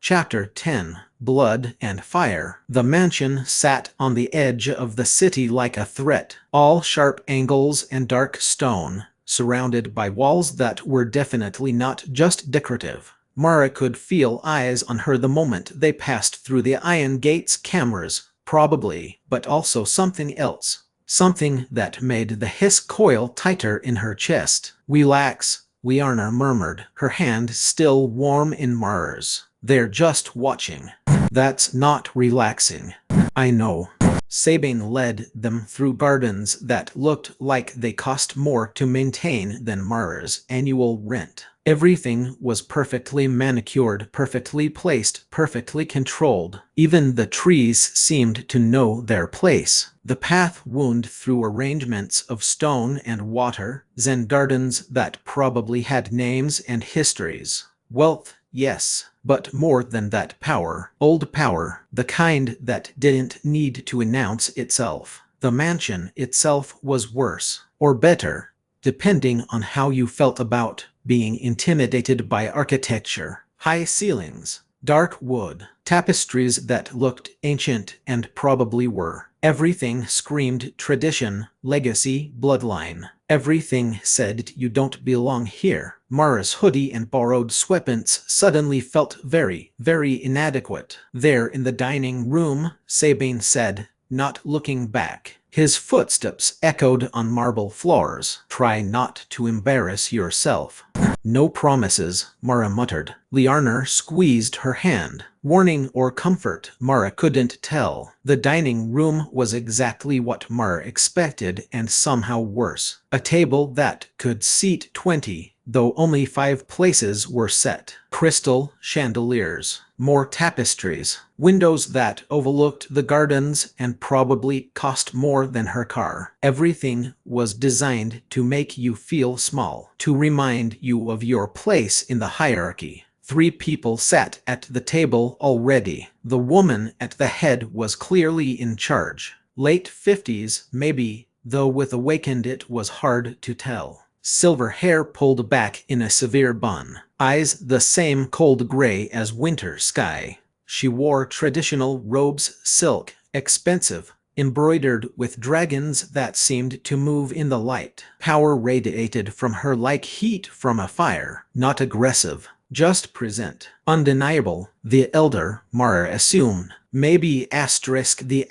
Chapter 10 Blood and Fire. The mansion sat on the edge of the city like a threat, all sharp angles and dark stone, surrounded by walls that were definitely not just decorative. Mara could feel eyes on her the moment they passed through the iron gate's cameras, probably, but also something else. Something that made the hiss coil tighter in her chest. "Relax," Liarna murmured, her hand still warm in Mara's. "They're just watching." "That's not relaxing." "I know." Sabine led them through gardens that looked like they cost more to maintain than Mara's annual rent. Everything was perfectly manicured, perfectly placed, perfectly controlled. Even the trees seemed to know their place. The path wound through arrangements of stone and water, Zen gardens that probably had names and histories. Wealth, yes, but more than that, power. Old power, the kind that didn't need to announce itself. The mansion itself was worse, or better, depending on how you felt about being intimidated by architecture. High ceilings, dark wood, tapestries that looked ancient and probably were. Everything screamed tradition, legacy, bloodline. Everything said you don't belong here. Mara's hoodie and borrowed sweatpants suddenly felt very, very inadequate. "There in the dining room," Sabine said, not looking back. His footsteps echoed on marble floors. "Try not to embarrass yourself." "No promises," Mara muttered. Liarna squeezed her hand. Warning or comfort, Mara couldn't tell. The dining room was exactly what Mara expected and somehow worse. A table that could seat 20, though only 5 places were set. Crystal chandeliers, more tapestries, windows that overlooked the gardens and probably cost more than her car. Everything was designed to make you feel small, to remind you of your place in the hierarchy. 3 people sat at the table already. The woman at the head was clearly in charge. Late 50s, maybe, though with Awakened it was hard to tell. Silver hair pulled back in a severe bun. Eyes the same cold gray as winter sky. She wore traditional robes, silk, expensive, embroidered with dragons that seemed to move in the light. Power radiated from her like heat from a fire, not aggressive, just present. Undeniable. The elder, Mara assumed. Maybe the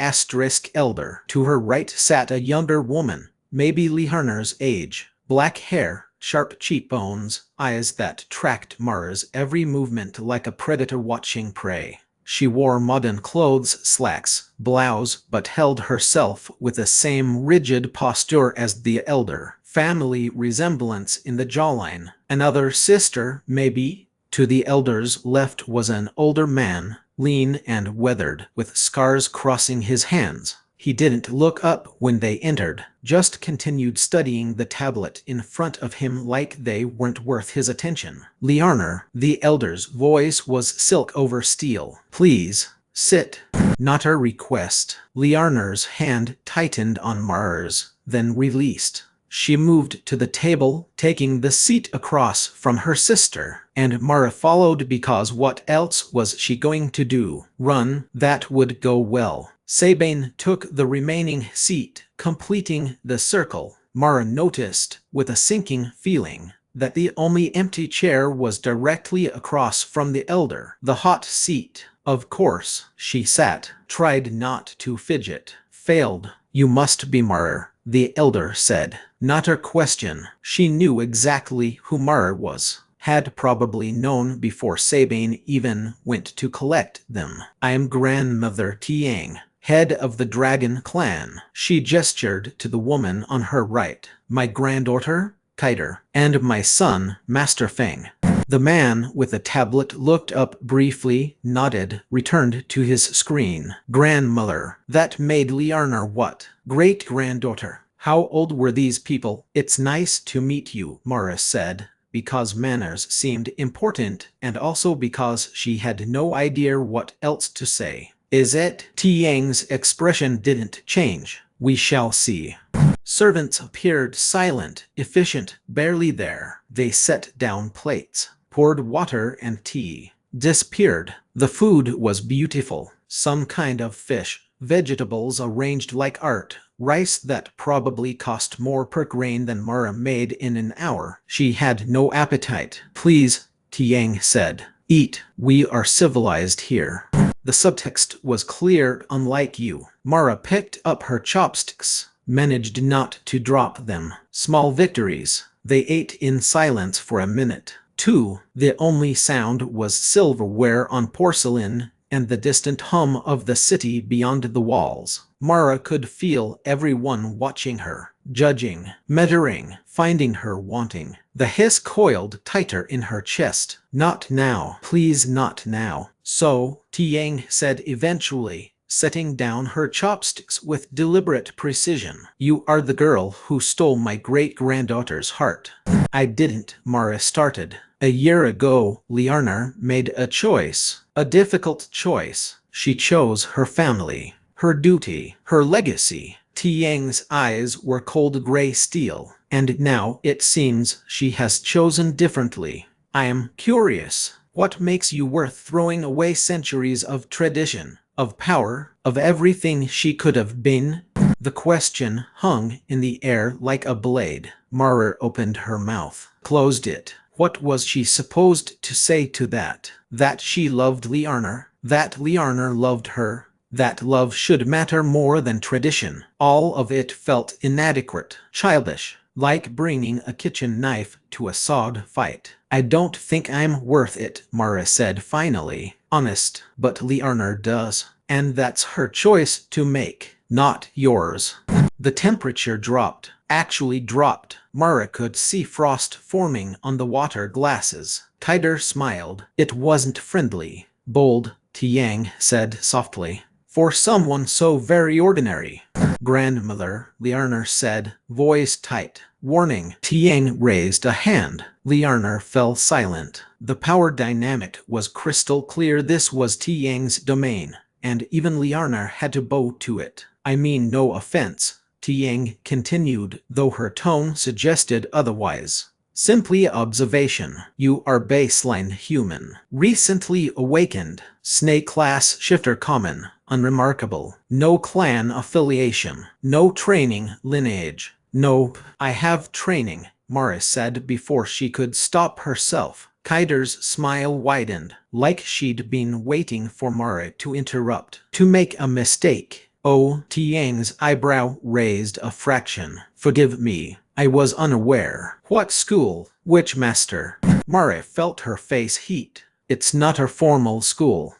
elder. To her right sat a younger woman, maybe Liarna's age. Black hair, sharp cheekbones, eyes that tracked Mara's every movement like a predator watching prey. She wore modern clothes, slacks, blouse, but held herself with the same rigid posture as the elder. Family resemblance in the jawline. Another sister, maybe? To the elder's left was an older man, lean and weathered, with scars crossing his hands. He didn't look up when they entered, just continued studying the tablet in front of him like they weren't worth his attention. "Liarna," the elder's voice was silk over steel. "Please, sit." Not a request. Liarna's hand tightened on Mara's, then released. She moved to the table, taking the seat across from her sister, and Mara followed because what else was she going to do? Run? That would go well. Sabine took the remaining seat, completing the circle. Mara noticed, with a sinking feeling, that the only empty chair was directly across from the elder. The hot seat. Of course, she sat, tried not to fidget. Failed. "You must be Mara," the elder said. Not a question. She knew exactly who Mara was. Had probably known before Sabine even went to collect them. "I am Grandmother Tiang, head of the Dragon Clan." She gestured to the woman on her right. "My granddaughter, Kiter, and my son, Master Feng." The man with the tablet looked up briefly, nodded, returned to his screen. "Grandmother." That made Liarna what? Great-granddaughter. How old were these people? "It's nice to meet you," Mara said, because manners seemed important and also because she had no idea what else to say. "Is it?" Tiang's expression didn't change. "We shall see." Servants appeared silent, efficient, barely there. They set down plates, poured water and tea, disappeared. The food was beautiful. Some kind of fish, vegetables arranged like art, rice that probably cost more per grain than Mara made in an hour. She had no appetite. Please, Tiang said. Eat. We are civilized here. The subtext was clear. Unlike you. Mara picked up her chopsticks, managed not to drop them. Small victories. They ate in silence for a minute. 2. The only sound was silverware on porcelain and the distant hum of the city beyond the walls. Mara could feel everyone watching her, judging, measuring, finding her wanting. The hiss coiled tighter in her chest. Not now. Please, not now. So, Tiang said eventually, setting down her chopsticks with deliberate precision. You are the girl who stole my great-granddaughter's heart. I didn't, Mara started. A year ago, Liarna made a choice. A difficult choice. She chose her family, her duty, her legacy. Tiang's eyes were cold gray steel. And now, it seems, she has chosen differently. I am curious. What makes you worth throwing away centuries of tradition, of power, of everything she could have been? The question hung in the air like a blade. Mara opened her mouth, closed it. What was she supposed to say to that? That she loved Liarna, that Liarna loved her, that love should matter more than tradition. All of it felt inadequate, childish, like bringing a kitchen knife to a sword fight. I don't think I'm worth it, Mara said finally. Honest, but Liarna does. And that's her choice to make, not yours. The temperature dropped, actually dropped. Mara could see frost forming on the water glasses. Tider smiled. It wasn't friendly. Bold, Tiang said softly. For someone so very ordinary. Grandmother, Liarna said, voice tight. Warning. Tiang raised a hand. Liarna fell silent. The power dynamic was crystal clear. This was Tiang's domain, and even Liarna had to bow to it. I mean no offense, Tiang continued, though her tone suggested otherwise. Simply observation. You are baseline human. Recently awakened. Snake class shifter common. Unremarkable. No clan affiliation. No training lineage. Nope. I have training, Mara said before she could stop herself. Kaider's smile widened, like she'd been waiting for Mara to interrupt. To make a mistake. Oh, Tiang's eyebrow raised a fraction. Forgive me. I was unaware. What school? Which master? Mara felt her face heat. It's not a formal school.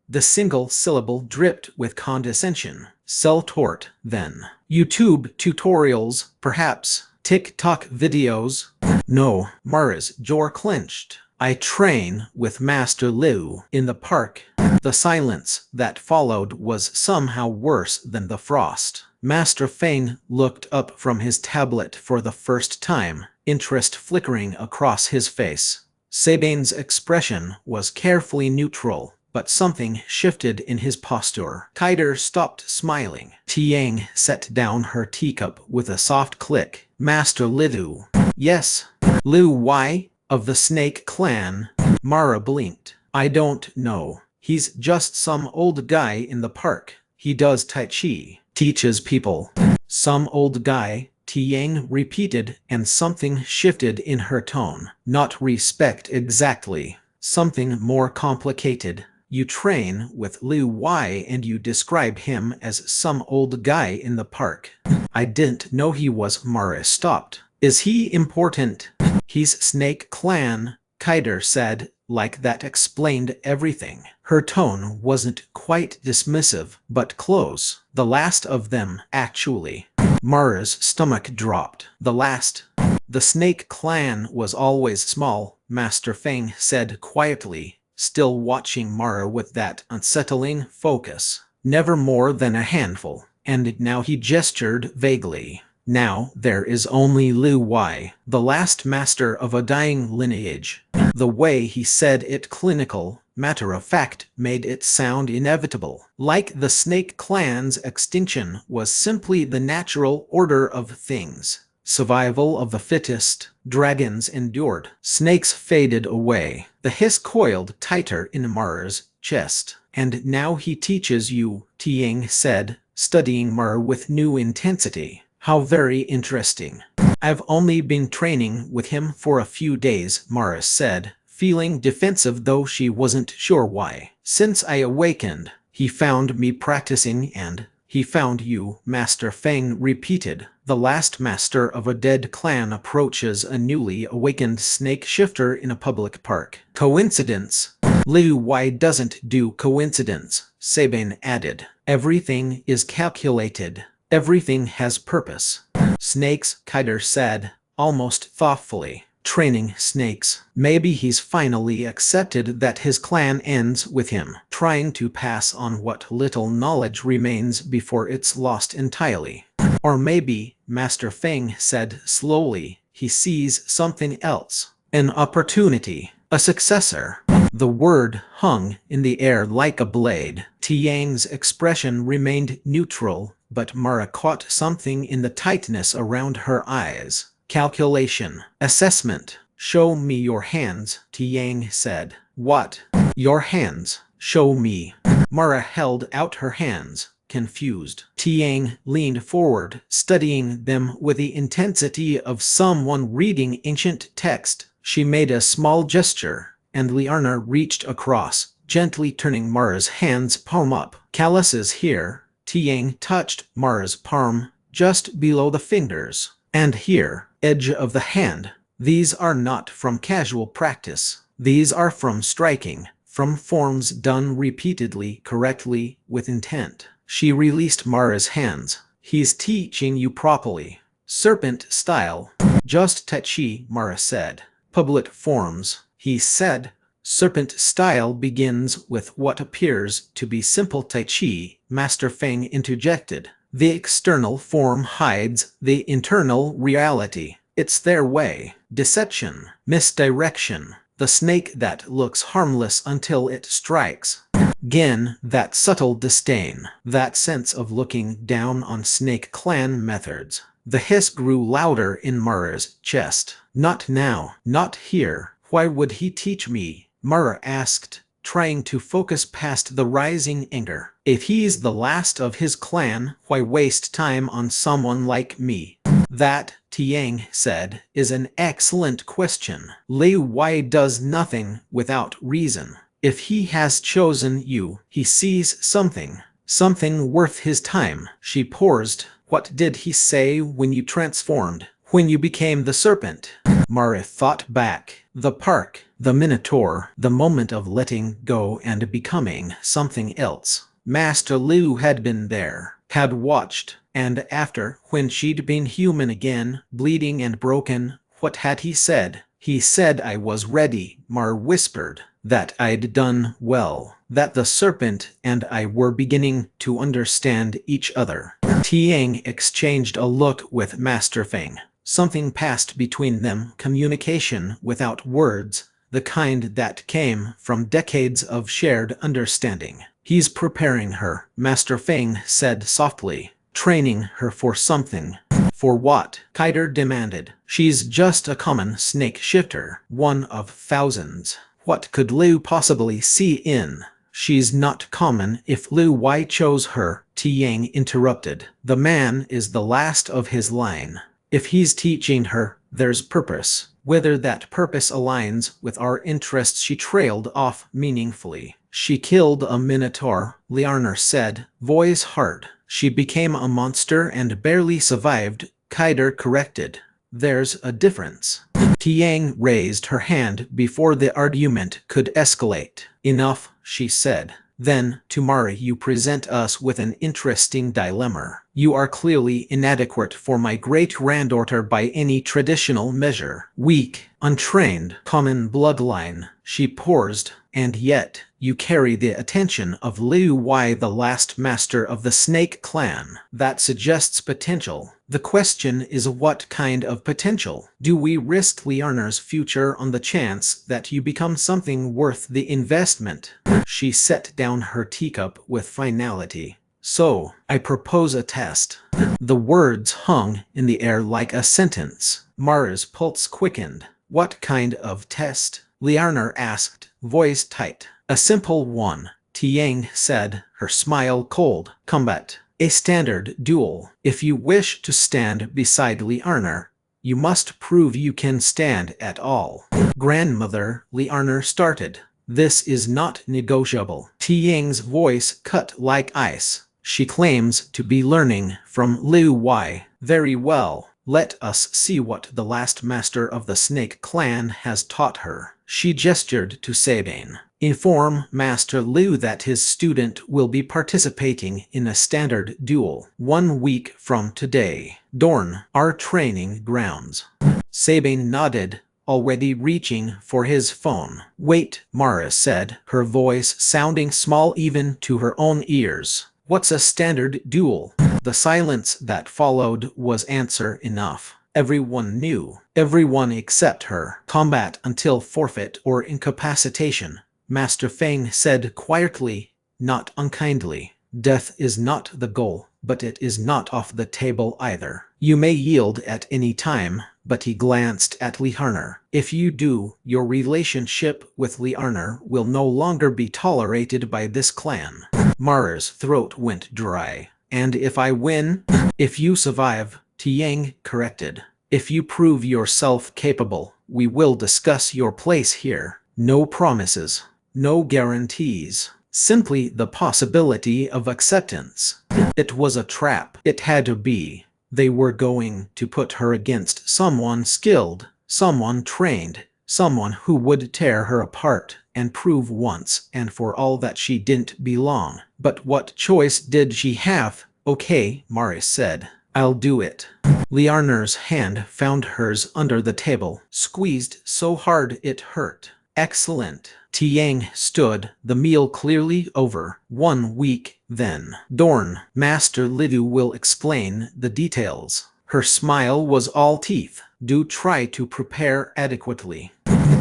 The single syllable dripped with condescension. Self-taught, then. YouTube tutorials, perhaps. TikTok videos. No, Mara's jaw clenched. I train with Master Liu in the park. The silence that followed was somehow worse than the frost. Master Fane looked up from his tablet for the first time, interest flickering across his face. Sabane's expression was carefully neutral, but something shifted in his posture. Kaider stopped smiling. Tiang set down her teacup with a soft click. Master Liu. Yes. Liu Wai, of the Snake Clan. Mara blinked. I don't know. He's just some old guy in the park. He does Tai Chi. Teaches people. Some old guy, Tiang repeated, and something shifted in her tone. Not respect exactly. Something more complicated. You train with Liu Wai and you describe him as some old guy in the park. I didn't know he was. Mara stopped. Is he important? He's Snake Clan, Kaider said, like that explained everything. Her tone wasn't quite dismissive, but close. The last of them, actually. Mara's stomach dropped. The last. The Snake Clan was always small, Master Fang said quietly, still watching Mara with that unsettling focus. Never more than a handful. And now he gestured vaguely. Now there is only Liu Wai, the last master of a dying lineage. The way he said it, clinical, matter-of-fact, made it sound inevitable. Like the Snake Clan's extinction was simply the natural order of things. Survival of the fittest. Dragons endured. Snakes faded away. The hiss coiled tighter in Mara's chest. And now he teaches you, Tiang said, studying Mara with new intensity. How very interesting. I've only been training with him for a few days, Mara said, feeling defensive though she wasn't sure why. Since I awakened, he found me practicing and he found you, Master Feng repeated. The last master of a dead clan approaches a newly awakened snake shifter in a public park. Coincidence? Liu Wei doesn't do coincidence, Sabine added. Everything is calculated. Everything has purpose. Snakes, Kaider said, almost thoughtfully. Training snakes. Maybe he's finally accepted that his clan ends with him, trying to pass on what little knowledge remains before it's lost entirely. Or maybe, Master Feng said slowly, he sees something else. An opportunity. A successor. The word hung in the air like a blade. Tiang's expression remained neutral, but Mara caught something in the tightness around her eyes. Calculation. Assessment. Show me your hands, Tiang said. What? Your hands. Show me. Mara held out her hands, confused. Tiang leaned forward, studying them with the intensity of someone reading ancient text. She made a small gesture, and Liarna reached across, gently turning Mara's hands palm up. Calluses here. Tiang touched Mara's palm, just below the fingers. And here, edge of the hand. These are not from casual practice. These are from striking, from forms done repeatedly, correctly, with intent. She released Mara's hands. He's teaching you properly. Serpent style. Just Tai Chi, Mara said. Public forms, he said. Serpent style begins with what appears to be simple Tai Chi, Master Feng interjected. The external form hides the internal reality. It's their way. Deception. Misdirection. The snake that looks harmless until it strikes. Again, that subtle disdain. That sense of looking down on snake clan methods. The hiss grew louder in Mara's chest. Not now. Not here. Why would he teach me? Mara asked, trying to focus past the rising anger. If he's the last of his clan, why waste time on someone like me? That, Tiang said, is an excellent question. Liu Wei does nothing without reason. If he has chosen you, he sees something. Something worth his time. She paused. What did he say when you transformed? When you became the serpent? Mara thought back. The park. The Minotaur. The moment of letting go and becoming something else. Master Liu had been there. Had watched. And after, when she'd been human again, bleeding and broken, what had he said? He said I was ready, Mara whispered. That I'd done well. That the serpent and I were beginning to understand each other. Tiang exchanged a look with Master Feng. Something passed between them, communication without words, the kind that came from decades of shared understanding. He's preparing her, Master Feng said softly. Training her for something. For what? Kaider demanded. She's just a common snake shifter, one of thousands. What could Liu possibly see in? She's not common if Liu Wei chose her, Tiang interrupted. The man is the last of his line. If he's teaching her, there's purpose. Whether that purpose aligns with our interests, she trailed off meaningfully. She killed a minotaur, Liarna said, voice hard. She became a monster and barely survived, Kaider corrected. There's a difference. Tiang raised her hand before the argument could escalate. Enough, she said. Then, tomorrow you present us with an interesting dilemma. You are clearly inadequate for my great-granddaughter by any traditional measure. Weak, untrained, common bloodline, she paused, and yet, you carry the attention of Liu Wei, the last master of the Snake Clan. That suggests potential. The question is what kind of potential? Do we risk Liarna's future on the chance that you become something worth the investment? She set down her teacup with finality. So, I propose a test. The words hung in the air like a sentence. Mara's pulse quickened. What kind of test? Liarner asked, voice tight. A simple one, Tiang said, her smile cold. Combat. A standard duel. If you wish to stand beside Liarner, you must prove you can stand at all. Grandmother, Liarner started. This is not negotiable. Tiang's voice cut like ice. She claims to be learning from Liu Wei. Very well. Let us see what the last master of the Snake Clan has taught her. She gestured to Sabine. Inform Master Liu that his student will be participating in a standard duel 1 week from today. Dorn, our training grounds. Sabine nodded, already reaching for his phone. Wait, Mara said, her voice sounding small even to her own ears. What's a standard duel? The silence that followed was answer enough. Everyone knew. Everyone except her. Combat until forfeit or incapacitation, Master Feng said quietly, not unkindly. Death is not the goal, but it is not off the table either. You may yield at any time, but he glanced at Liarner. If you do, your relationship with Liarner will no longer be tolerated by this clan. Mara's throat went dry. And if I win? If you survive, Tiang corrected. If you prove yourself capable, we will discuss your place here. No promises, no guarantees. Simply the possibility of acceptance. It was a trap. It had to be. They were going to put her against someone skilled, someone trained, someone who would tear her apart and prove once and for all that she didn't belong. But what choice did she have? Okay, Mara said. I'll do it. Liarner's hand found hers under the table, squeezed so hard it hurt. Excellent. Tiang stood, the meal clearly over. 1 week, then. Dorn, Master Liu will explain the details. Her smile was all teeth. Do try to prepare adequately.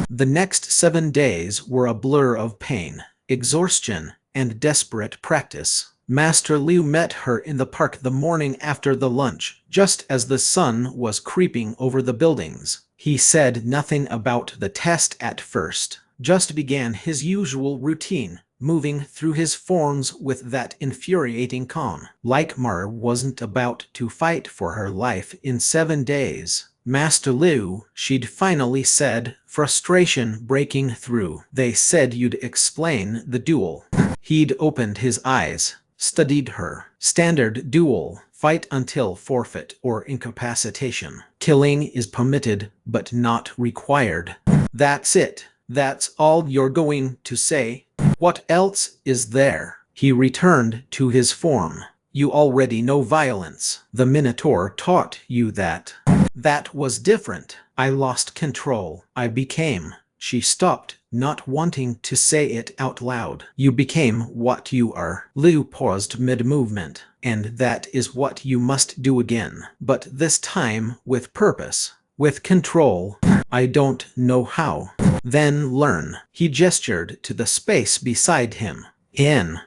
The next 7 days were a blur of pain, exhaustion, and desperate practice. Master Liu met her in the park the morning after the lunch, just as the sun was creeping over the buildings. He said nothing about the test at first, just began his usual routine, moving through his forms with that infuriating calm. Like Mara wasn't about to fight for her life in 7 days. Master Liu, she'd finally said, frustration breaking through. They said you'd explain the duel. He'd opened his eyes, studied her. Standard duel. Fight until forfeit or incapacitation. Killing is permitted, but not required. That's it. That's all you're going to say? What else is there? He returned to his form. You already know violence. The Minotaur taught you that. That was different. I lost control. I became. She stopped, not wanting to say it out loud. You became what you are. Liu paused mid-movement. And that is what you must do again. But this time with purpose. With control. I don't know how. Then learn. He gestured to the space beside him.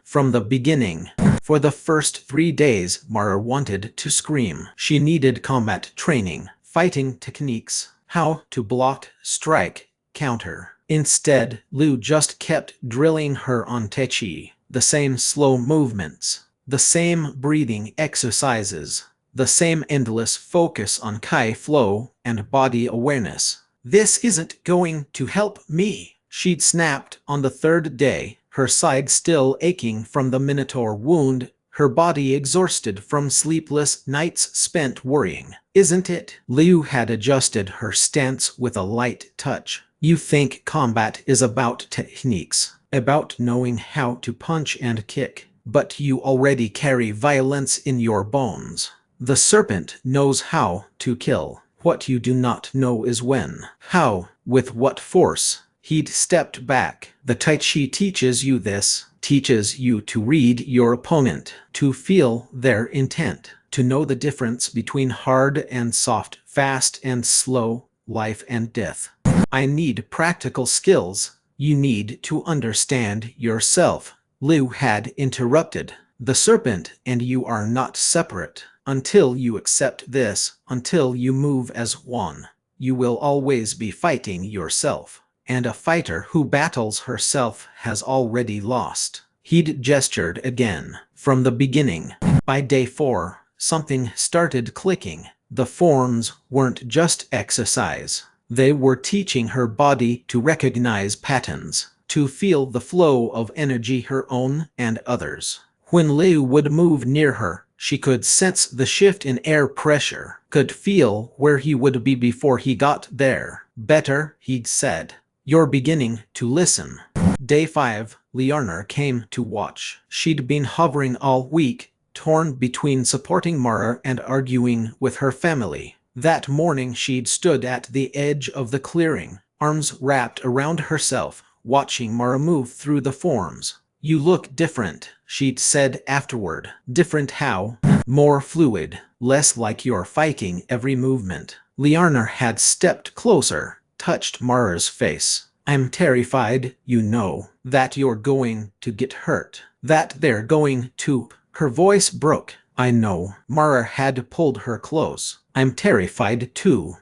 From the beginning. For the first 3 days, Mara wanted to scream. She needed combat training, fighting techniques, how to block, strike, counter. Instead, Liu just kept drilling her on ch10, the same slow movements, the same breathing exercises, the same endless focus on Kai flow and body awareness. This isn't going to help me, she'd snapped on the 3rd day, her side still aching from the Minotaur wound, her body exhausted from sleepless nights spent worrying. Isn't it? Liu had adjusted her stance with a light touch. You think combat is about techniques, about knowing how to punch and kick, but you already carry violence in your bones. The serpent knows how to kill. What you do not know is when, how, with what force. He'd stepped back. The Tai Chi teaches you this, teaches you to read your opponent, to feel their intent, to know the difference between hard and soft, fast and slow, life and death. I need practical skills. You need to understand yourself. Liu had interrupted. The serpent and you are not separate. Until you accept this, until you move as one, you will always be fighting yourself. And a fighter who battles herself has already lost. He'd gestured again. From the beginning. By day 4, something started clicking. The forms weren't just exercise. They were teaching her body to recognize patterns, to feel the flow of energy, her own and others. When Liu would move near her, she could sense the shift in air pressure, could feel where he would be before he got there. Better, he'd said. You're beginning to listen. Day 5, Liarna came to watch. She'd been hovering all week, torn between supporting Mara and arguing with her family. That morning she'd stood at the edge of the clearing, arms wrapped around herself, watching Mara move through the forms. You look different, she'd said afterward. Different how? More fluid, less like you're fighting every movement. Liarna had stepped closer, touched Mara's face. I'm terrified, you know, that you're going to get hurt, that they're going to. Her voice broke. I know. Mara had pulled her close. I'm terrified too.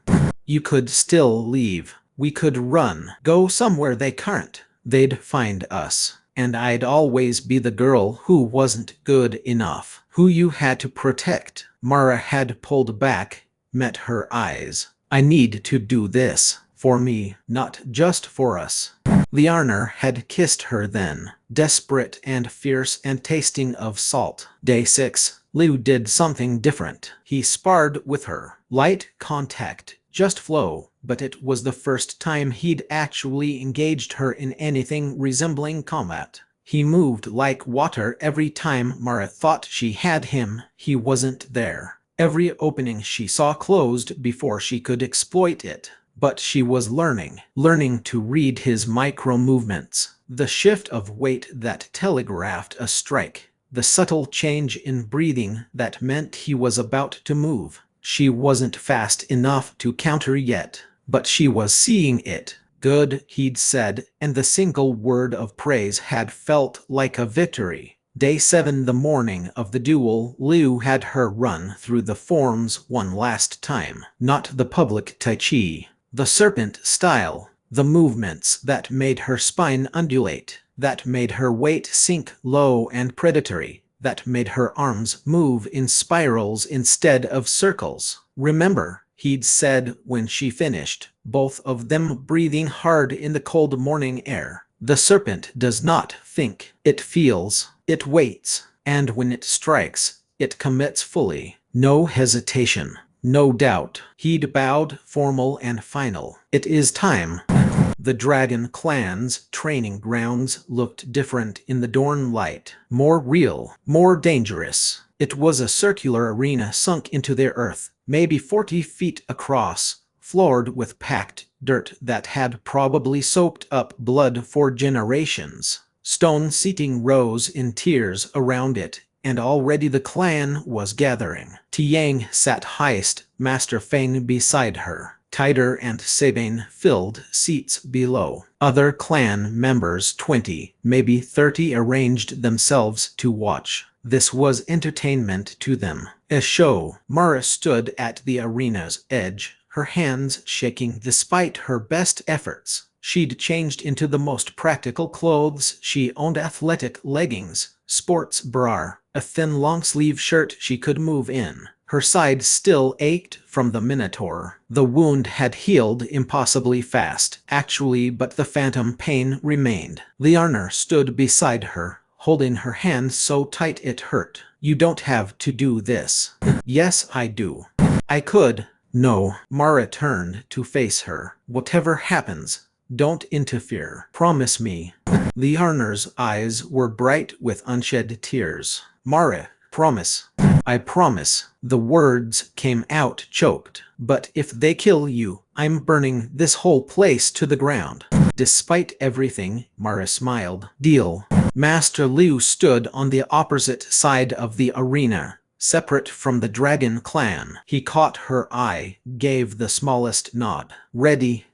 You could still leave. We could run. Go somewhere they can't. They'd find us. And I'd always be the girl who wasn't good enough, who you had to protect. Mara had pulled back, met her eyes. I need to do this. For me, not just for us. Liarna had kissed her then, desperate and fierce and tasting of salt. Day 6, Liu did something different. He sparred with her. Light contact, just flow, but it was the first time he'd actually engaged her in anything resembling combat. He moved like water every time Mara thought she had him. He wasn't there. Every opening she saw closed before she could exploit it. But she was learning to read his micro-movements, the shift of weight that telegraphed a strike, the subtle change in breathing that meant he was about to move. She wasn't fast enough to counter yet, but she was seeing it. Good, he'd said, and the single word of praise had felt like a victory. Day 7, the morning of the duel, Liu had her run through the forms one last time. Not the public tai chi. The serpent style, the movements that made her spine undulate, that made her weight sink low and predatory, that made her arms move in spirals instead of circles. Remember, he'd said when she finished, both of them breathing hard in the cold morning air. The serpent does not think, it feels, it waits, and when it strikes, it commits fully. No hesitation. No doubt. He'd bowed, formal and final. It is time. The Dragon Clan's training grounds looked different in the dawn light. More real, more dangerous. It was a circular arena sunk into the earth, maybe 40 feet across, floored with packed dirt that had probably soaked up blood for generations. Stone seating rose in tiers around it, and already the clan was gathering. Tiang sat highest, Master Feng beside her. Tighter and Sabine filled seats below. Other clan members, 20, maybe 30, arranged themselves to watch. This was entertainment to them. A show. Mara stood at the arena's edge, her hands shaking despite her best efforts. She'd changed into the most practical clothes she owned: athletic leggings, sports bra, a thin long-sleeve shirt she could move in. Her side still ached from the Minotaur. The wound had healed impossibly fast, actually, but the phantom pain remained. Liarna stood beside her, holding her hand so tight it hurt. You don't have to do this. Yes, I do. I could. No. Mara turned to face her. Whatever happens, don't interfere. Promise me. Liarna's eyes were bright with unshed tears. Mara, promise. I promise. The words came out choked. But if they kill you, I'm burning this whole place to the ground. Despite everything, Mara smiled. Deal. Master Liu stood on the opposite side of the arena, separate from the Dragon Clan. He caught her eye, gave the smallest nod. Ready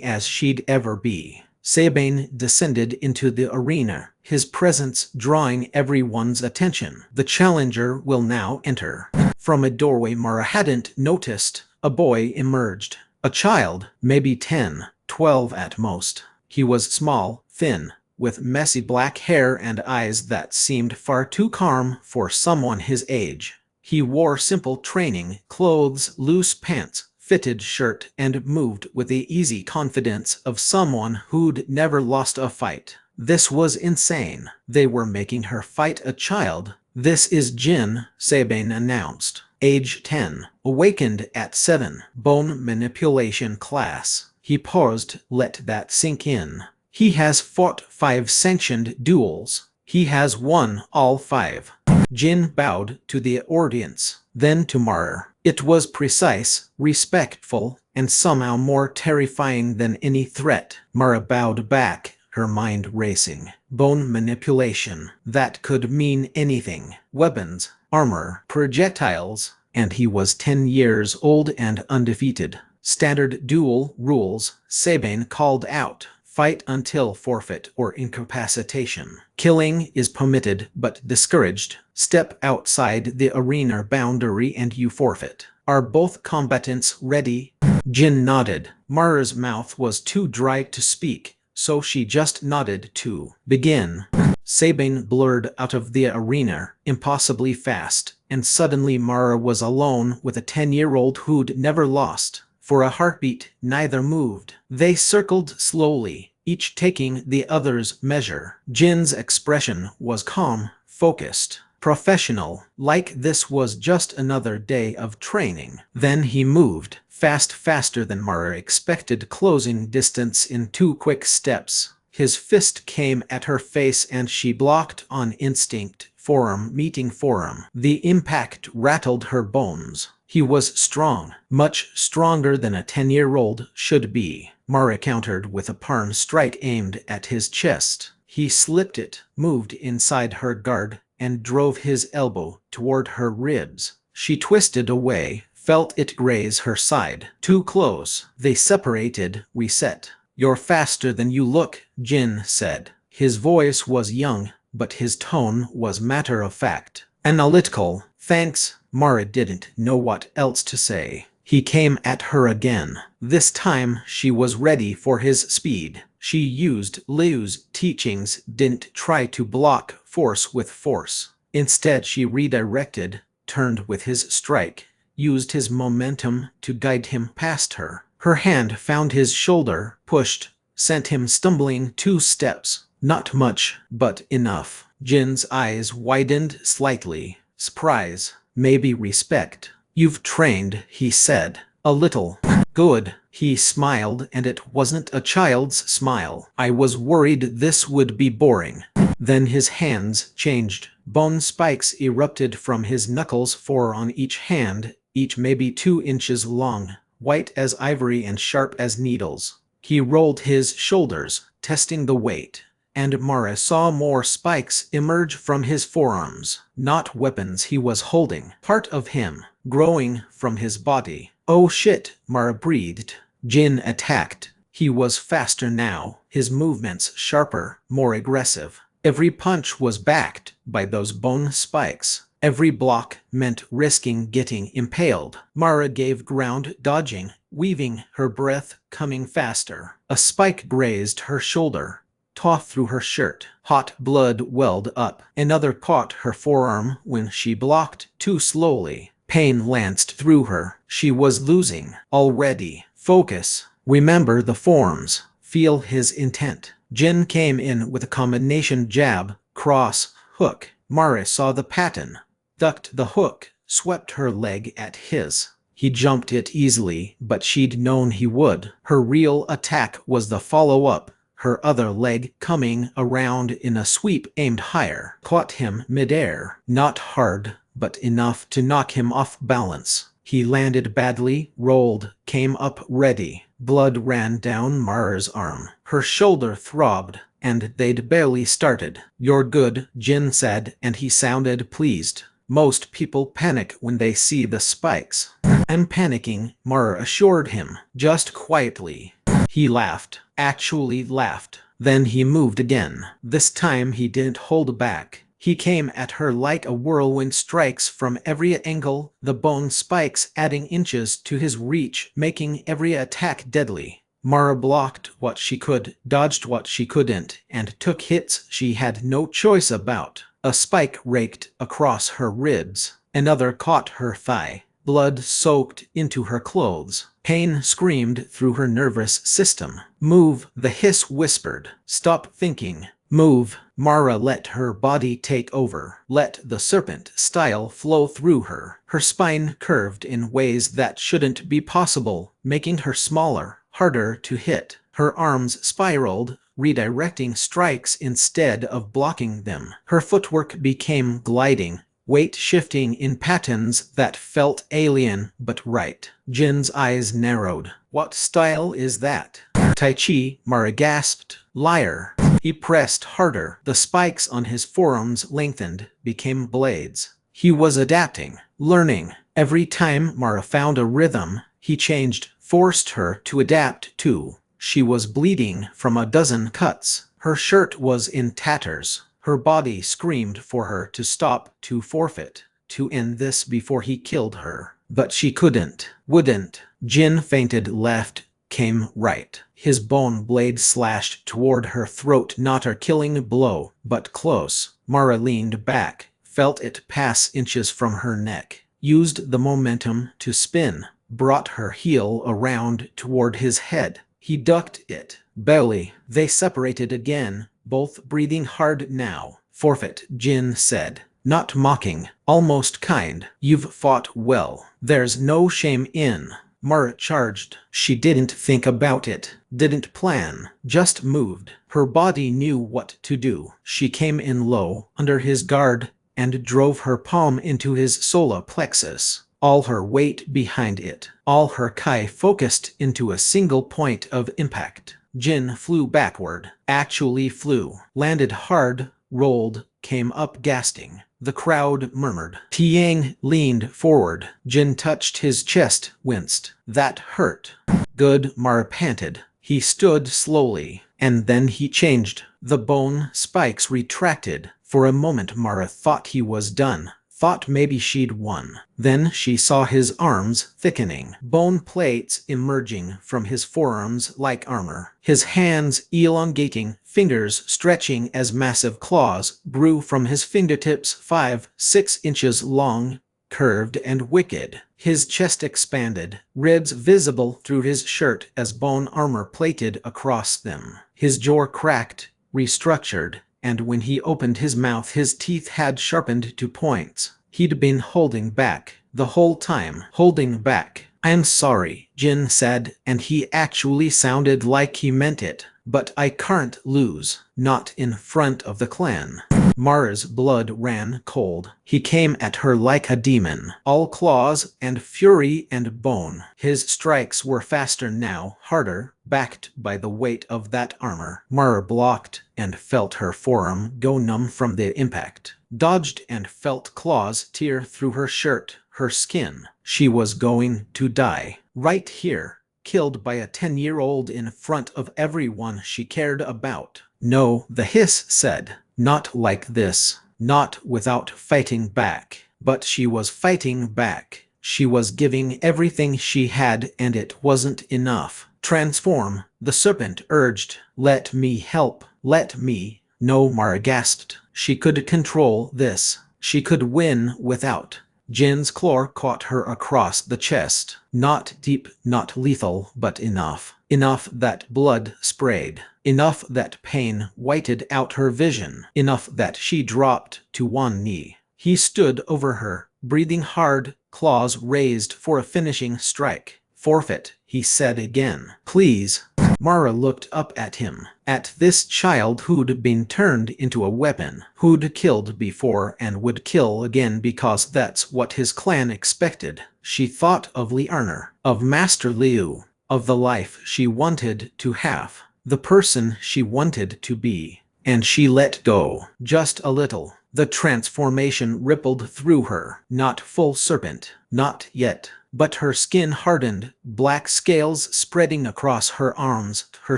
as she'd ever be. Sabine descended into the arena, his presence drawing everyone's attention. The challenger will now enter. From a doorway Mara hadn't noticed, a boy emerged. A child, maybe 10, 12 at most. He was small, thin, with messy black hair and eyes that seemed far too calm for someone his age. He wore simple training clothes, loose pants, fitted shirt, and moved with the easy confidence of someone who'd never lost a fight. This was insane. They were making her fight a child. "This is Jin," Sabine announced. Age 10, awakened at 7, bone manipulation class. He paused, let that sink in. He has fought 5 sanctioned duels. He has won all 5. Jin bowed to the audience, then to Mara. It was precise, respectful, and somehow more terrifying than any threat. Mara bowed back, her mind racing. Bone manipulation. That could mean anything. Weapons, armor, projectiles, and he was 10 years old and undefeated. Standard duel rules, Sabine called out. Fight until forfeit or incapacitation. Killing is permitted but discouraged. Step outside the arena boundary and you forfeit. Are both combatants ready? Jin nodded. Mara's mouth was too dry to speak, so she just nodded to begin. Sabine blurred out of the arena, impossibly fast, and suddenly Mara was alone with a 10-year-old who'd never lost. For a heartbeat, neither moved. They circled slowly, each taking the other's measure. Jin's expression was calm, focused, professional, like this was just another day of training. Then he moved, faster than Mara expected, closing distance in 2 quick steps. His fist came at her face and she blocked on instinct, forearm meeting forearm. The impact rattled her bones. He was strong, much stronger than a 10-year-old should be. Mara countered with a palm strike aimed at his chest. He slipped it, moved inside her guard, and drove his elbow toward her ribs. She twisted away, felt it graze her side. Too close. They separated, reset. "You're faster than you look," Jin said. His voice was young, but his tone was matter-of-fact. Analytical. "Thanks." Mara didn't know what else to say. He came at her again. This time she was ready for his speed. She used Liu's teachings, didn't try to block force with force. Instead she redirected, turned with his strike, used his momentum to guide him past her. Her hand found his shoulder, pushed, sent him stumbling 2 steps. Not much, but enough. Jin's eyes widened slightly. Surprise, maybe respect. "You've trained," he said. "A little." "Good." He smiled, and it wasn't a child's smile. "I was worried this would be boring." Then his hands changed. Bone spikes erupted from his knuckles, 4 on each hand, each maybe 2 inches long, white as ivory and sharp as needles. He rolled his shoulders, testing the weight, and Mara saw more spikes emerge from his forearms. Not weapons he was holding, part of him, growing from his body. "Oh shit," Mara breathed. Jin attacked. He was faster now, his movements sharper, more aggressive. Every punch was backed by those bone spikes. Every block meant risking getting impaled. Mara gave ground, dodging, weaving, her breath coming faster. A spike grazed her shoulder, tore through her shirt. Hot blood welled up. Another caught her forearm when she blocked too slowly. Pain lanced through her. She was losing already. Focus. Remember the forms. Feel his intent. Jin came in with a combination jab, cross, hook. Mara saw the pattern, ducked the hook, swept her leg at his. He jumped it easily, but she'd known he would. Her real attack was the follow-up, her other leg coming around in a sweep aimed higher. Caught him midair. Not hard, but enough to knock him off balance. He landed badly, rolled, came up ready. Blood ran down Mara's arm. Her shoulder throbbed, and they'd barely started. "You're good," Jin said, and he sounded pleased. "Most people panic when they see the spikes." "I'm panicking," Mara assured him, just quietly. He laughed, actually laughed. Then he moved again. This time he didn't hold back. He came at her like a whirlwind strikes from every angle, the bone spikes adding inches to his reach, making every attack deadly. Mara blocked what she could, dodged what she couldn't, and took hits she had no choice about. A spike raked across her ribs. Another caught her thigh. Blood soaked into her clothes. Pain screamed through her nervous system. "Move," the hiss whispered. "Stop thinking. Move." Mara let her body take over. Let the serpent style flow through her. Her spine curved in ways that shouldn't be possible, making her smaller, harder to hit. Her arms spiraled, redirecting strikes instead of blocking them. Her footwork became gliding, weight shifting in patterns that felt alien but right. Jin's eyes narrowed. "What style is that?" "Tai Chi," Mara gasped. "Liar." He pressed harder. The spikes on his forearms lengthened, became blades. He was adapting, learning. Every time Mara found a rhythm, he changed, forced her to adapt too. She was bleeding from a dozen cuts. Her shirt was in tatters. Her body screamed for her to stop, to forfeit, to end this before he killed her. But she couldn't, wouldn't. Jin feinted left, came right. His bone blade slashed toward her throat, not a killing blow, but close. Mara leaned back, felt it pass inches from her neck, used the momentum to spin, brought her heel around toward his head. He ducked it. Barely. They separated again, both breathing hard now. "Forfeit," Jin said. Not mocking, almost kind. "You've fought well. There's no shame in." Mara charged. She didn't think about it, didn't plan, just moved. Her body knew what to do. She came in low, under his guard, and drove her palm into his solar plexus. All her weight behind it, all her kai focused into a single point of impact. Jin flew backward, actually flew, landed hard, rolled, came up gasping. The crowd murmured. Tiang leaned forward. Jin touched his chest, winced. "That hurt." "Good," Mara panted. He stood slowly, and then he changed. The bone spikes retracted. For a moment Mara thought he was done. Thought maybe she'd won. Then she saw his arms thickening, bone plates emerging from his forearms like armor. His hands elongating, fingers stretching as massive claws grew from his fingertips 5-6 inches long, curved and wicked. His chest expanded, ribs visible through his shirt as bone armor plated across them. His jaw cracked, restructured, and when he opened his mouth his teeth had sharpened to points. He'd been holding back, the whole time, holding back. "I'm sorry," Jin said, and he actually sounded like he meant it. "But I can't lose, not in front of the clan." Mara's blood ran cold. He came at her like a demon, all claws and fury and bone. His strikes were faster now, harder, backed by the weight of that armor. Mara blocked and felt her forearm go numb from the impact. Dodged and felt claws tear through her shirt, her skin. She was going to die. Right here, killed by a 10-year-old in front of everyone she cared about. "No," the hiss said. "Not like this. Not without fighting back." But she was fighting back. She was giving everything she had, and it wasn't enough. "Transform," the serpent urged. "Let me help. Let me." "No," Mara gasped. She could control this. She could win without. Jin's claw caught her across the chest. Not deep, not lethal, but enough. Enough that blood sprayed. Enough that pain whited out her vision. Enough that she dropped to one knee. He stood over her, breathing hard, claws raised for a finishing strike. "Forfeit," he said again. "Please." Mara looked up at him, at this child who'd been turned into a weapon, who'd killed before and would kill again because that's what his clan expected. She thought of Liarner, of Master Liu, of the life she wanted to have, the person she wanted to be, and she let go, just a little. The transformation rippled through her, not full serpent, not yet, but her skin hardened, black scales spreading across her arms, her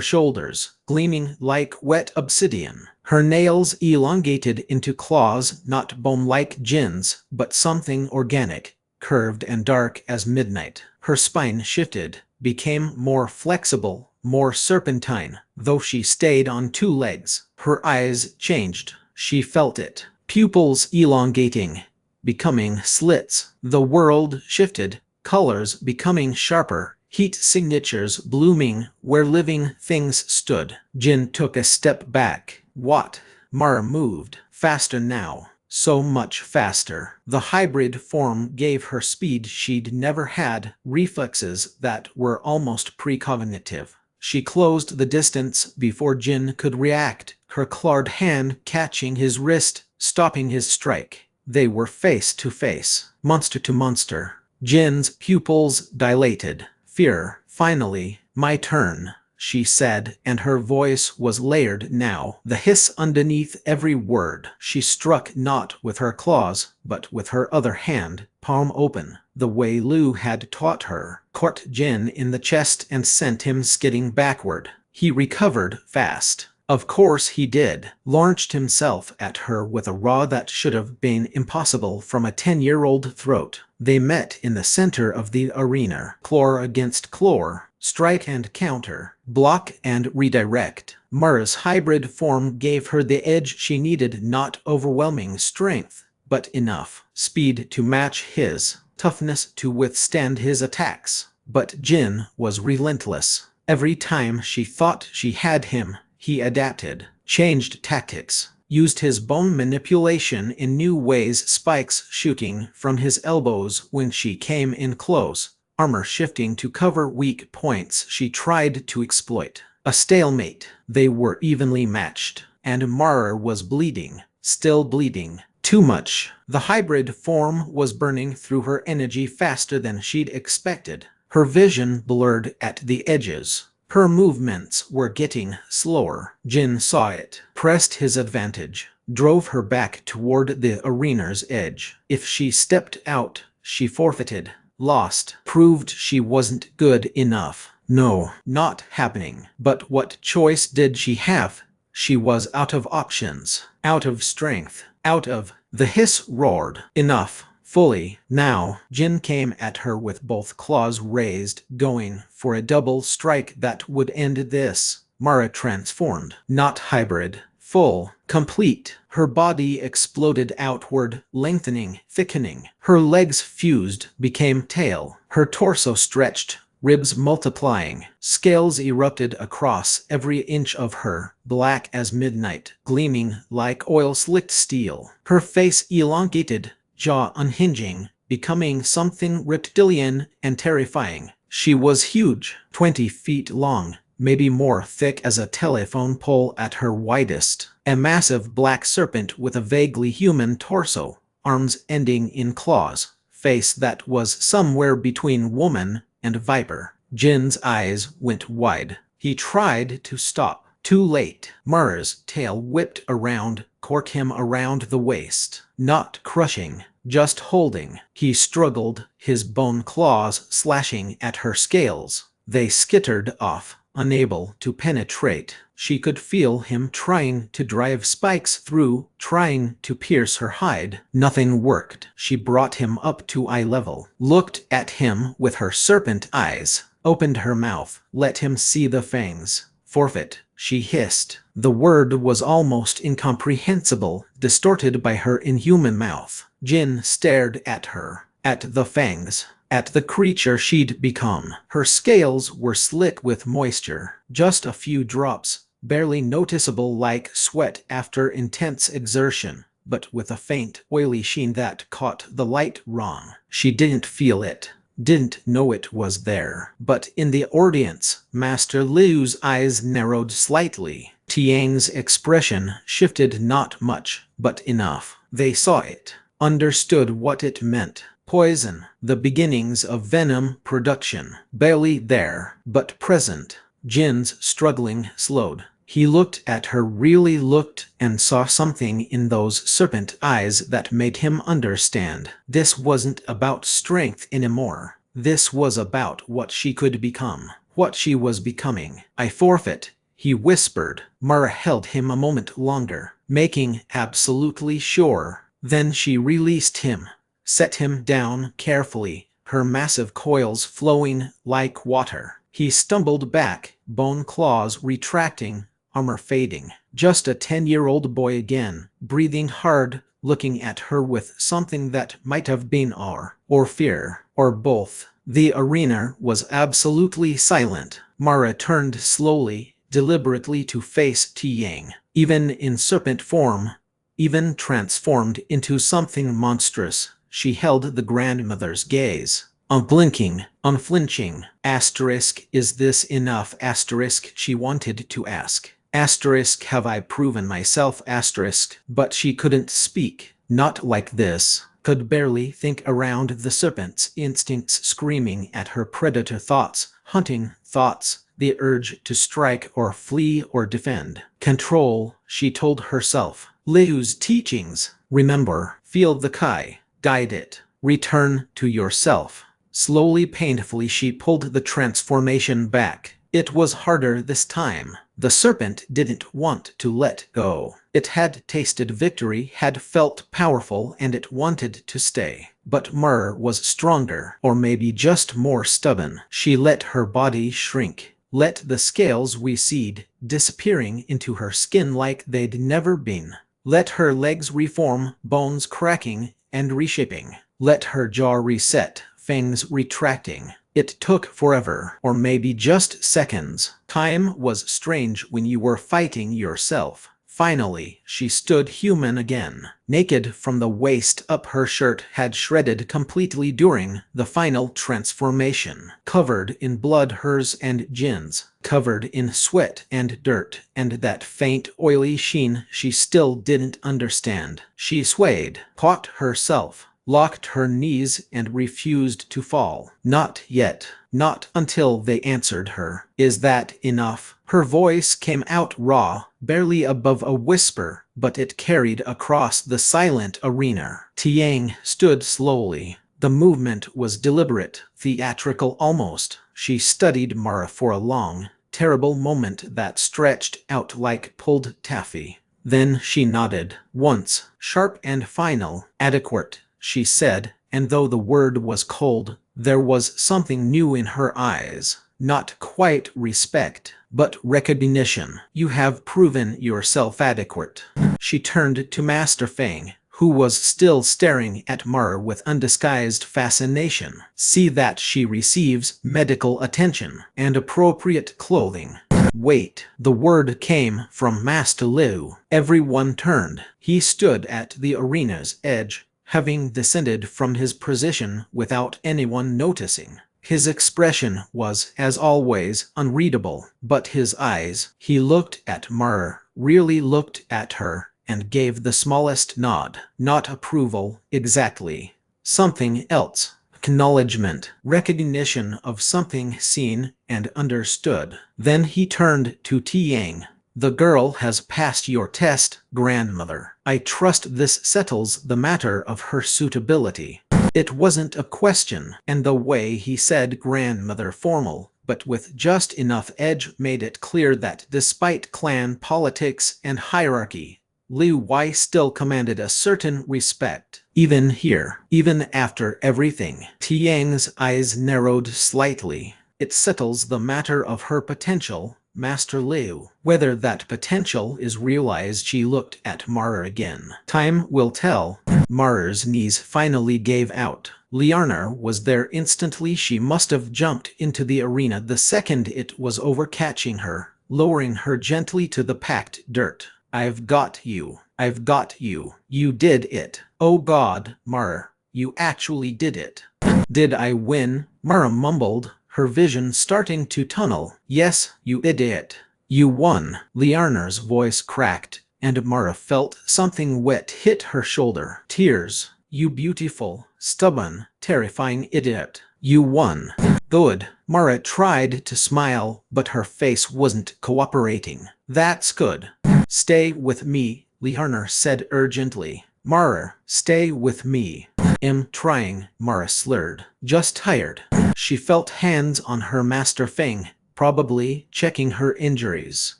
shoulders, gleaming like wet obsidian. Her nails elongated into claws, not bone like Jin's, but something organic, curved and dark as midnight. Her spine shifted, became more flexible, more serpentine, though she stayed on two legs. Her eyes changed. She felt it. Pupils elongating, becoming slits. The world shifted, colors becoming sharper, heat signatures blooming where living things stood. Jin took a step back. What? Mara moved. Faster now. So much faster. The hybrid form gave her speed she'd never had, reflexes that were almost precognitive. She closed the distance before Jin could react, her clawed hand catching his wrist, stopping his strike. They were face to face, monster to monster. Jin's pupils dilated. Fear. Finally, my turn, she said, and her voice was layered now, the hiss underneath every word. She struck not with her claws, but with her other hand, palm open, the way Lu had taught her, caught Jin in the chest and sent him skidding backward. He recovered fast. Of course he did. Launched himself at her with a raw that should have been impossible from a 10-year-old throat. They met in the center of the arena. Claw against claw, strike and counter, block and redirect. Mara's hybrid form gave her the edge she needed, not overwhelming strength, but enough speed to match his, toughness to withstand his attacks. But Jin was relentless. Every time she thought she had him, he adapted, changed tactics, used his bone manipulation in new ways, spikes shooting from his elbows when she came in close, armor shifting to cover weak points she tried to exploit. A stalemate. They were evenly matched, and Mara was bleeding, still bleeding. Too much. The hybrid form was burning through her energy faster than she'd expected. Her vision blurred at the edges. Her movements were getting slower. Jin saw it, pressed his advantage, drove her back toward the arena's edge. If she stepped out, she forfeited, lost, proved she wasn't good enough. No, not happening. But what choice did she have? She was out of options, out of strength, out of... The hiss roared. Enough. Fully. Now, Jin came at her with both claws raised, going for a double strike that would end this. Mara transformed. Not hybrid. Full. Complete. Her body exploded outward, lengthening, thickening. Her legs fused, became tail. Her torso stretched, ribs multiplying. Scales erupted across every inch of her, black as midnight, gleaming like oil-slicked steel. Her face elongated, jaw unhinging, becoming something reptilian and terrifying. She was huge, 20 feet long, maybe more, thick as a telephone pole at her widest. A massive black serpent with a vaguely human torso, arms ending in claws, face that was somewhere between woman and viper. Jin's eyes went wide. He tried to stop. Too late. Mara's tail whipped around, corked him around the waist. Not crushing, just holding. He struggled, his bone claws slashing at her scales. They skittered off, unable to penetrate. She could feel him trying to drive spikes through, trying to pierce her hide. Nothing worked. She brought him up to eye level, looked at him with her serpent eyes, opened her mouth, let him see the fangs. Forfeit, she hissed. The word was almost incomprehensible, distorted by her inhuman mouth. Jin stared at her, at the fangs, at the creature she'd become. Her scales were slick with moisture, just a few drops, barely noticeable like sweat after intense exertion, but with a faint, oily sheen that caught the light wrong. She didn't feel it, didn't know it was there. But in the audience, Master Liu's eyes narrowed slightly. Tiang's expression shifted not much, but enough. They saw it, understood what it meant. Poison, the beginnings of venom production. Barely there, but present. Jin's struggling slowed. He looked at her, really looked, and saw something in those serpent eyes that made him understand. This wasn't about strength anymore. This was about what she could become, what she was becoming. I forfeit, he whispered. Mara held him a moment longer, making absolutely sure. Then she released him, set him down carefully, her massive coils flowing like water. He stumbled back, bone claws retracting, armor fading. Just a 10-year-old boy again, breathing hard, looking at her with something that might have been awe, or fear, or both. The arena was absolutely silent. Mara turned slowly, deliberately to face Tiang. Even in serpent form, even transformed into something monstrous, she held the grandmother's gaze. Unblinking, unflinching. Asterisk, is this enough? Asterisk, she wanted to ask. Asterisk, have I proven myself? Asterisk, but she couldn't speak. Not like this. Could barely think around the serpent's instincts screaming at her predator thoughts, hunting thoughts, the urge to strike or flee or defend. Control, she told herself. Liu's teachings. Remember, feel the Kai. Guide it. Return to yourself. Slowly, painfully, she pulled the transformation back. It was harder this time. The serpent didn't want to let go. It had tasted victory, had felt powerful, and it wanted to stay. But Mara was stronger, or maybe just more stubborn. She let her body shrink, let the scales recede, disappearing into her skin like they'd never been. Let her legs reform, bones cracking and reshaping. Let her jaw reset, fangs retracting. It took forever, or maybe just seconds. Time was strange when you were fighting yourself. Finally, she stood human again. Naked from the waist up, her shirt had shredded completely during the final transformation. Covered in blood, hers and Jin's. Covered in sweat and dirt, and that faint oily sheen she still didn't understand. She swayed, caught herself, locked her knees, and refused to fall. Not yet. Not until they answered her. Is that enough? Her voice came out raw, barely above a whisper, but it carried across the silent arena. Tiang stood slowly. The movement was deliberate, theatrical almost. She studied Mara for a long, terrible moment that stretched out like pulled taffy. Then she nodded. Once, sharp and final. Adequate, she said, and though the word was cold, there was something new in her eyes. Not quite respect, but recognition. You have proven yourself adequate. She turned to Master Fang, who was still staring at Mara with undisguised fascination. See that she receives medical attention and appropriate clothing. Wait. The word came from Master Liu. Everyone turned. He stood at the arena's edge, having descended from his position without anyone noticing. His expression was, as always, unreadable, but his eyes, he looked at Mara, really looked at her, and gave the smallest nod. Not approval, exactly. Something else. Acknowledgement, recognition of something seen and understood. Then he turned to Tiang. The girl has passed your test, grandmother. I trust this settles the matter of her suitability. It wasn't a question, and the way he said grandmother formal, but with just enough edge, made it clear that despite clan politics and hierarchy, Liu Wei still commanded a certain respect. Even here, even after everything. Tiang's eyes narrowed slightly. It settles the matter of her potential, Master Liu. Whether that potential is realized, she looked at Mara again. Time will tell. Mara's knees finally gave out. Liarna was there instantly. She must have jumped into the arena the second it was over, catching her, lowering her gently to the packed dirt. I've got you. I've got you. You did it. Oh God, Mara, you actually did it. Did I win? Mara mumbled, her vision starting to tunnel. Yes, you did it. You won. Liarna's voice cracked, and Mara felt something wet hit her shoulder. Tears. You beautiful, stubborn, terrifying idiot. You won. Good. Mara tried to smile, but her face wasn't cooperating. That's good. Stay with me, Liarna said urgently. Mara, stay with me. I'm trying, Mara slurred. Just tired. She felt hands on her master Feng, probably checking her injuries.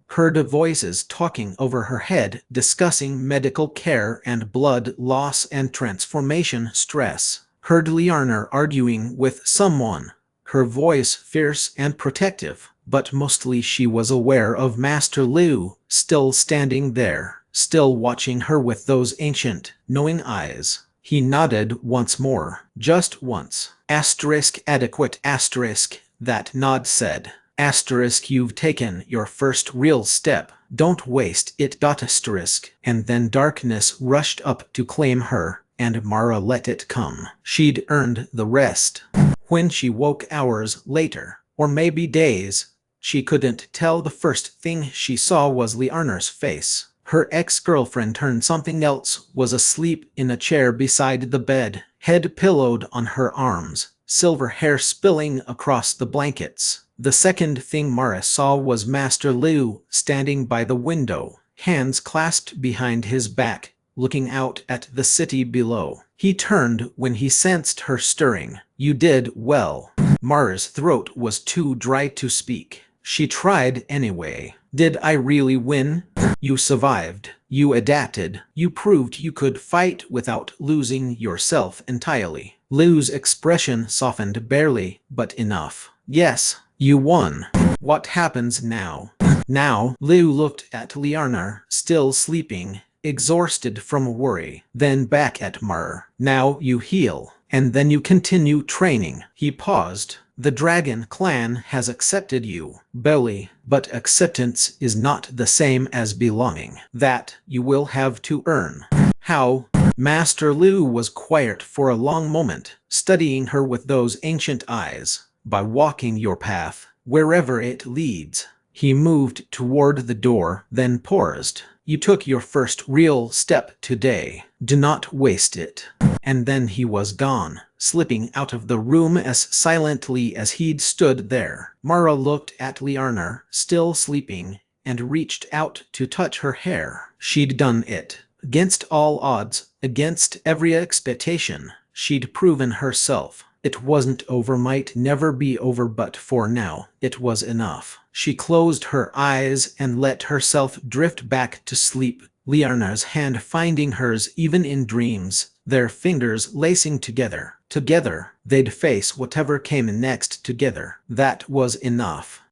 Heard voices talking over her head, discussing medical care and blood loss and transformation stress. Heard Liarner arguing with someone, her voice fierce and protective, but mostly she was aware of Master Liu, still standing there, still watching her with those ancient, knowing eyes. He nodded once more, just once. Adequate asterisk, that nod said. Asterisk, you've taken your first real step. Don't waste it. Asterisk. And then darkness rushed up to claim her, and Mara let it come. She'd earned the rest. When she woke hours later, or maybe days, she couldn't tell. The first thing she saw was Liarner's face. Her ex-girlfriend turned something else, was asleep in a chair beside the bed, head pillowed on her arms, silver hair spilling across the blankets. The second thing Mara saw was Master Liu standing by the window, hands clasped behind his back, looking out at the city below. He turned when he sensed her stirring. You did well. Mara's throat was too dry to speak. She tried anyway. Did I really win? You survived. You adapted. You proved you could fight without losing yourself entirely. Liu's expression softened barely, but enough. Yes, you won. What happens now? Now, Liu looked at Liarner, still sleeping, exhausted from worry, then back at Mara. Now you heal, and then you continue training. He paused. The Dragon Clan has accepted you, Belly, but acceptance is not the same as belonging. That you will have to earn. How? Master Liu was quiet for a long moment, studying her with those ancient eyes. By walking your path, wherever it leads. He moved toward the door, then paused. You took your first real step today. Do not waste it. And then he was gone, slipping out of the room as silently as he'd stood there. Mara looked at Liarner, still sleeping, and reached out to touch her hair. She'd done it. Against all odds, against every expectation, she'd proven herself. It wasn't over, might never be over, but for now, it was enough. She closed her eyes and let herself drift back to sleep, Liarner's hand finding hers even in dreams, their fingers lacing together. Together, they'd face whatever came next together. That was enough.